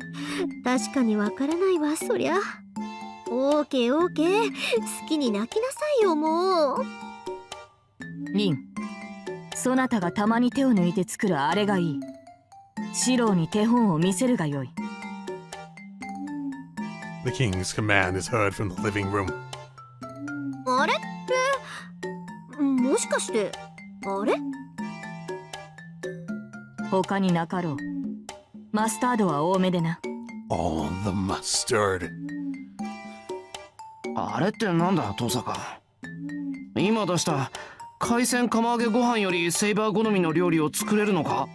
確かにわからないわ、そりゃ。オーケー。好きに泣きなさいよ、もう。リン、そなたがたまに手を抜いて作るあれがいい。シローに手本を見せるがよい。The king's command is heard from the living room. あれってもしかしてあれ？他になかろう。マスタードは多めでな。All the mustard. あれってなんだ、遠坂。今出した海鮮釜揚げご飯よりセイバー好みの料理を作れるのか？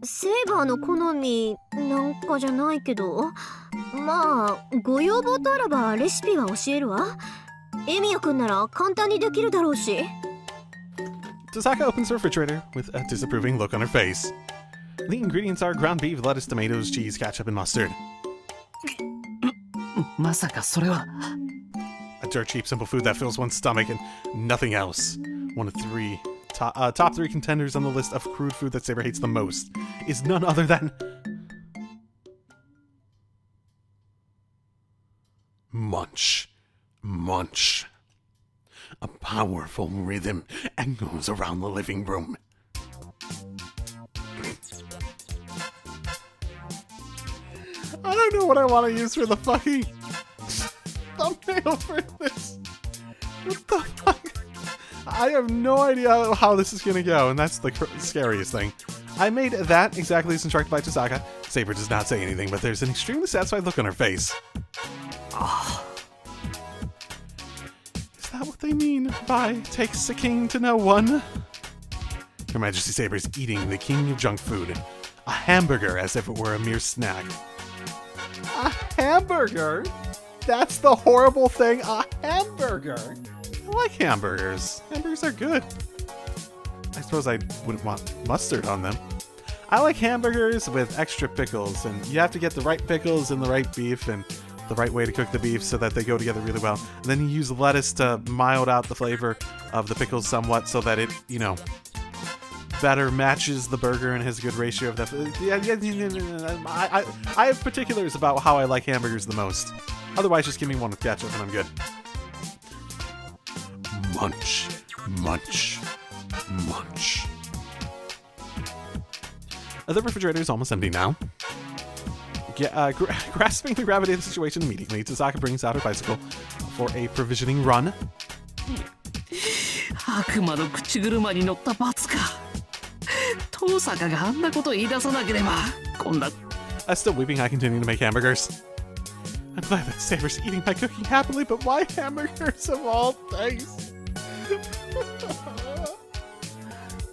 セイバーの好みなんかじゃないけど、まあご要望とあらばレシピは教えるわ。エミヤくんなら簡単にできるだろうし。Tosaka opens her refrigerator with a disapproving look on her face. The ingredients are ground beef, lettuce, tomatoes, cheese, ketchup, and mustard. まさかそれは。A dirt cheap, simple food that fills one's stomach and nothing else. One of top 3 contenders on the list of crude food that Saber hates the most is none other than Munch. A powerful rhythm echoes around the living room. I don't know what I want to use for the fucking thumbnail for this. What the fuck? I have no idea how this is gonna go, and that's the scariest thing. I made that exactly as instructed by Chisaka. Saber does not say anything, but there's an extremely satisfied look on her face. Oh. Is that what they mean by takes a king to know one? Her Majesty Saber is eating the king of junk food. A hamburger as if it were a mere snack. A hamburger? That's the horrible thing, a hamburger! I like hamburgers. Hamburgers are good. I suppose I wouldn't want mustard on them. I like hamburgers with extra pickles, and you have to get the right pickles and the right beef and the right way to cook the beef so that they go together really well. And then you use lettuce to mild out the flavor of the pickles somewhat so that it, you know, better matches the burger and has a good ratio of that. I have particulars about how I like hamburgers the most. Otherwise, just give me one with ketchup and I'm good. Munch, munch, munch. The refrigerator is almost empty now. Grasping the gravity of the situation immediately, Chisaka brings out her bicycle for a provisioning run. 悪魔の口車に乗った罰か。遠坂があんなこと言い出さなければ、こんな。Still weeping, I continue to make hamburgers. I'm glad that Saber's eating my cooking happily, but why hamburgers of all things?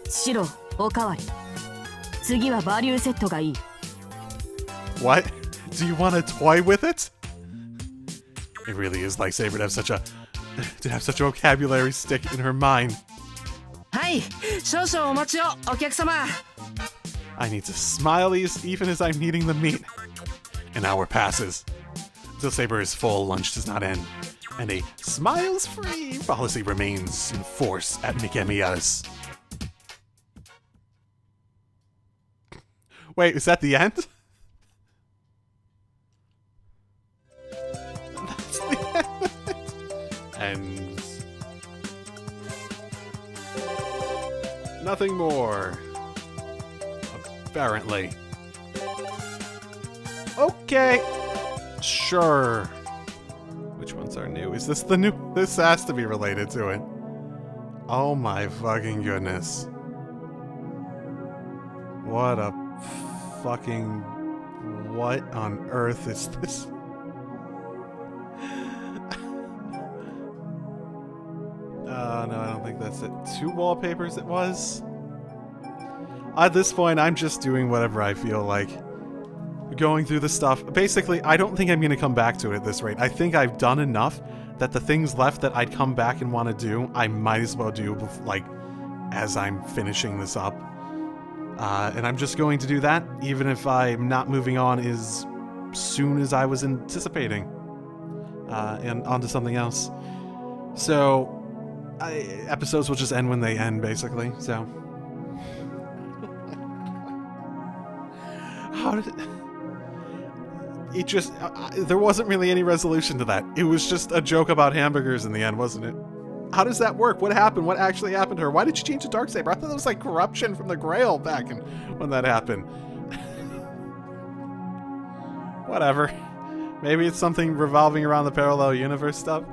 シロ、おかわり。次はバリューセットがいい。What? Do you want a toy with it? It really is like Saber to have such a vocabulary stick in her mind. はい、少々お待ちを、お客様。I need to smile even as I'm eating the meat. An hour passes. Till Saber is full, lunch does not end. And a smiles-free policy remains in force at Mikemiya's. Wait, is that the end? That's the end. And nothing more. Apparently. Okay. Sure. Which ones are new? Is this the new? This has to be related to it. Oh my fucking goodness. What a fucking... What on earth is this? No, I don't think that's it. 2 wallpapers it was? At this point, I'm just doing whatever I feel like. Going through the stuff. Basically, I don't think I'm going to come back to it at this rate. I think I've done enough that the things left that I'd come back and want to do, I might as well do, like, as I'm finishing this up. And I'm just going to do that, even if I'm not moving on as soon as I was anticipating. And onto something else. So, episodes will just end when they end, basically, so... How did it just... there wasn't really any resolution to that. It was just a joke about hamburgers in the end, wasn't it? How does that work? What happened? What actually happened to her? Why did she change to Darksaber? I thought that was like corruption from the Grail back when that happened. Whatever. Maybe it's something revolving around the parallel universe stuff.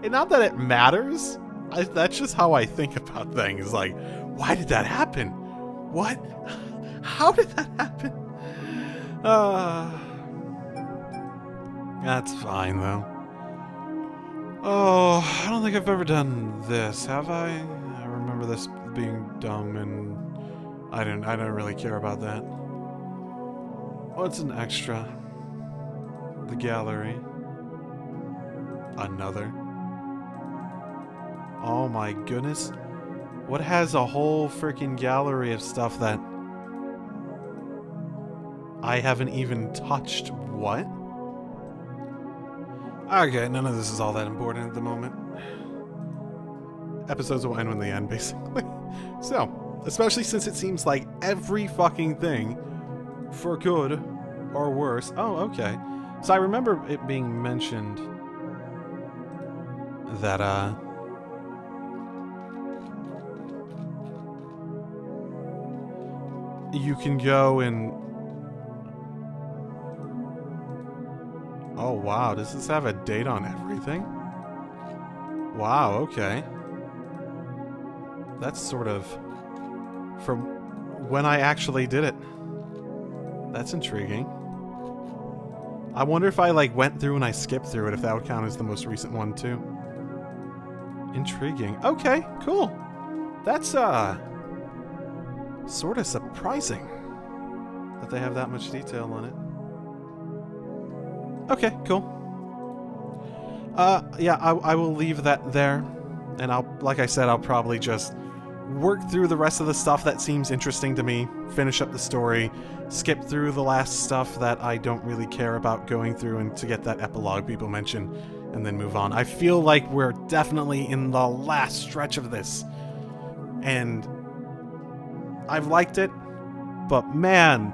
And not that it matters. That's just how I think about things. Like, why did that happen? What? How did that happen? That's fine, though. Oh, I don't think I've ever done this, have I? I remember this being dumb, and I don't really care about that. What's an extra? The gallery. Another. Oh my goodness. What has a whole freaking gallery of stuff that I haven't even touched? What? Okay, none of this is all that important at the moment. Episodes will end when they end, basically. So, especially since it seems like every fucking thing, for good or worse... Oh, okay. So I remember it being mentioned that, you can go and... Oh, wow. Does this have a date on everything? Wow, okay. That's sort of... From when I actually did it. That's intriguing. I wonder if I like went through and I skipped through it, if that would count as the most recent one too. Intriguing. Okay, cool. That's sort of surprising that they have that much detail on it. Okay, cool. Yeah, I will leave that there, and like I said, I'll probably just work through the rest of the stuff that seems interesting to me, finish up the story, skip through the last stuff that I don't really care about going through and to get that epilogue people mention, and then move on. I feel like we're definitely in the last stretch of this, and I've liked it, but man,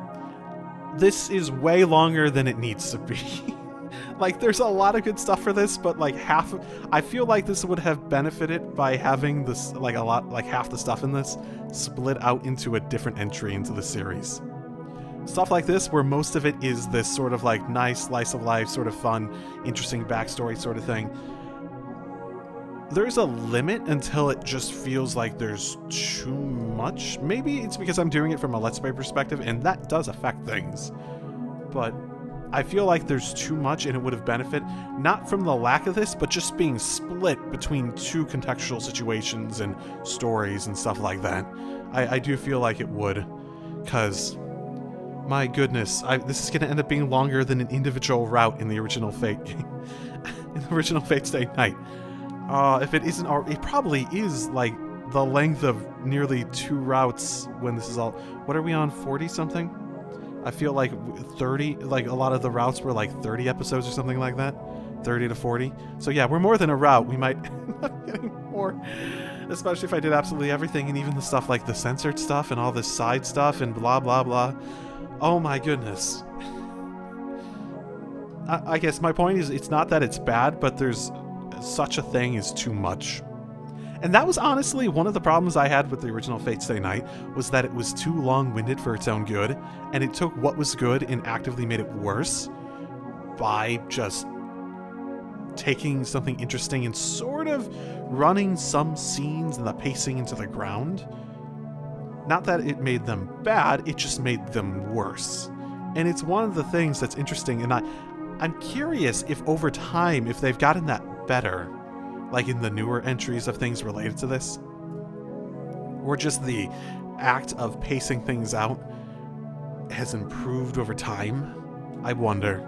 this is way longer than it needs to be. Like, there's a lot of good stuff for this, but like I feel like this would have benefited by having this, like half the stuff in this split out into a different entry into the series. Stuff like this, where most of it is this sort of like nice slice of life, sort of fun, interesting backstory sort of thing. There's a limit until it just feels like there's too much. Maybe it's because I'm doing it from a Let's Play perspective, and that does affect things. But I feel like there's too much, and it would have benefited, not from the lack of this, but just being split between two contextual situations and stories and stuff like that. I do feel like it would, because, my goodness, this is going to end up being longer than an individual route in the original Fate game. In the original Fate Stay Night. If it isn't already, it probably is like the length of nearly 2 routes when this is all. What are we on, 40 something? I feel like 30, like a lot of the routes were like 30 episodes or something like that. 30 to 40. So yeah, we're more than a route. We might end up getting more, especially if I did absolutely everything, and even the stuff like the censored stuff and all this side stuff and blah blah blah. Oh my goodness. I guess my point is, it's not that it's bad, but there's such a thing as too much. And that was honestly one of the problems I had with the original Fate Stay Night, was that it was too long-winded for its own good, and it took what was good and actively made it worse by just taking something interesting and sort of running some scenes and the pacing into the ground. Not that it made them bad, it just made them worse. And it's one of the things that's interesting, and I'm curious if over time, if they've gotten that better, like in the newer entries of things related to this, or just the act of pacing things out has improved over time. I wonder.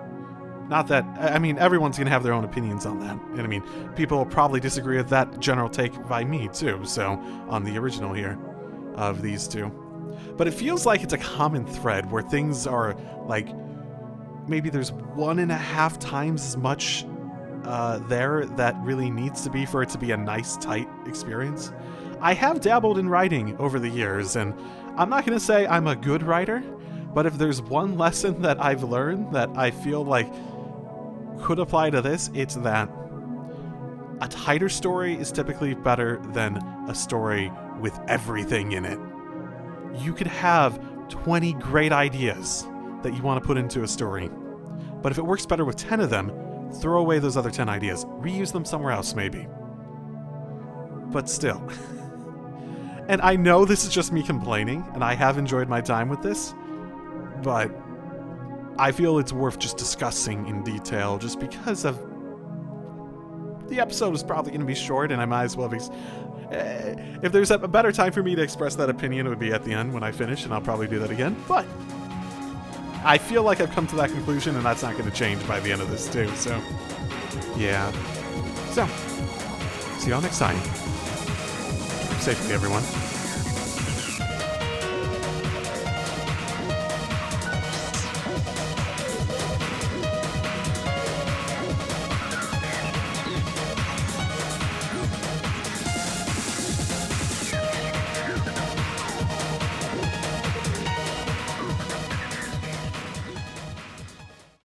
Not that, I mean, everyone's gonna have their own opinions on that, and I mean, people will probably disagree with that general take by me too, so, on the original here, of these two. But it feels like it's a common thread where things are, like, maybe there's 1.5 times as much there that really needs to be for it to be a nice, tight experience. I have dabbled in writing over the years, and I'm not going to say I'm a good writer, but if there's one lesson that I've learned that I feel like could apply to this, it's that a tighter story is typically better than a story with everything in it. You could have 20 great ideas that you want to put into a story, but if it works better with 10 of them, throw away those other 10 ideas. Reuse them somewhere else, maybe. But still. And I know this is just me complaining, and I have enjoyed my time with this, but I feel it's worth just discussing in detail, just because of the episode is probably going to be short, and I might as well if there's a better time for me to express that opinion, it would be at the end when I finish, and I'll probably do that again. But I feel like I've come to that conclusion, and that's not going to change by the end of this too, so yeah. So, see y'all next time. Keep safely, everyone.